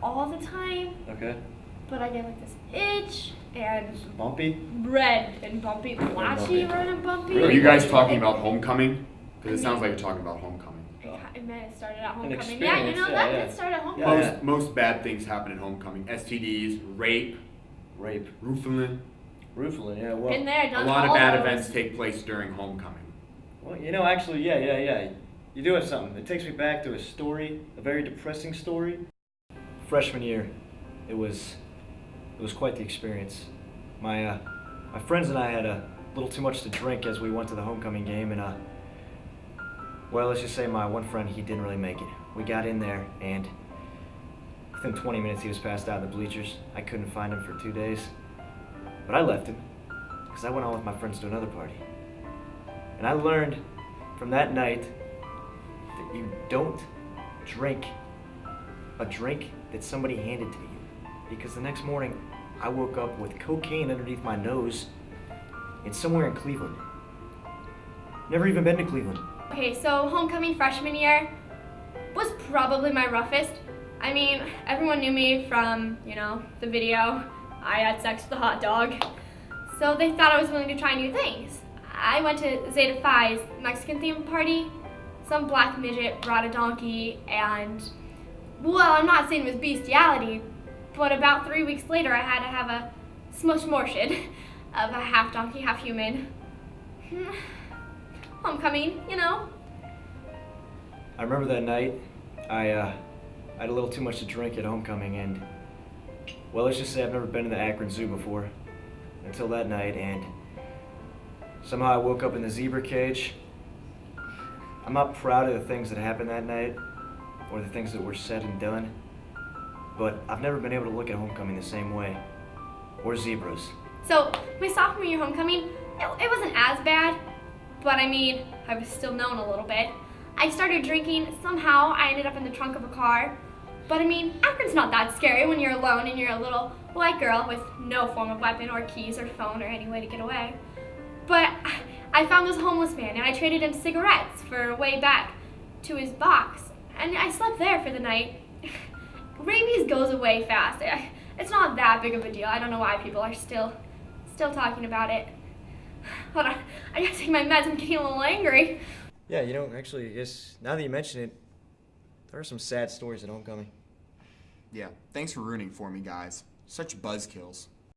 all the time, Okay. but I get like this itch and Bumpy? red and bumpy, blotchy, red and bumpy. Are you guys talking about homecoming? Because it sounds like you're talking about homecoming. It may have started at An homecoming. experience, Yeah, yeah. that started at homecoming. Yeah. Most bad things happen in homecoming. STDs, rape, Rape. roofing. Roofling, yeah, well. Been there, A done lot of all bad those. events take place during homecoming. Well, you know, actually, yeah. You do have something. It takes me back to a story, a very depressing story. Freshman year, it was quite the experience. My friends and I had a little too much to drink as we went to the homecoming game, and well, let's just say my one friend, he didn't really make it. We got in there, and within 20 minutes, he was passed out in the bleachers. I couldn't find him for 2 days, but I left him because I went on with my friends to another party. And I learned from that night that you don't drink a drink that somebody handed to you. Because the next morning, I woke up with cocaine underneath my nose and somewhere in Cleveland. Never even been to Cleveland. Okay, so homecoming freshman year was probably my roughest. I mean, everyone knew me from, the video. I had sex with a hot dog. So they thought I was willing to try new things. I went to Zeta Phi's Mexican themed party. Some black midget brought a donkey and, well, I'm not saying it was bestiality, but about 3 weeks later I had to have a smush motion of a half donkey, half human. Homecoming, I remember that night, I had a little too much to drink at homecoming, and, well, let's just say I've never been to the Akron Zoo before until that night, and somehow I woke up in the zebra cage. I'm not proud of the things that happened that night or the things that were said and done, but I've never been able to look at homecoming the same way, or zebras. So my sophomore year homecoming, it wasn't as bad, but I mean, I was still known a little bit. I started drinking. Somehow I ended up in the trunk of a car. But I mean, Akron's not that scary when you're alone and you're a little white girl with no form of weapon or keys or phone or any way to get away. But I found this homeless man and I traded him cigarettes for a way back to his box. And I slept there for the night. Rabies goes away fast. It's not that big of a deal. I don't know why people are still talking about it. Hold on, I gotta take my meds. I'm getting a little angry. Yeah, actually, I guess now that you mention it, there are some sad stories at homecoming. Yeah, thanks for ruining for me, guys. Such buzzkills.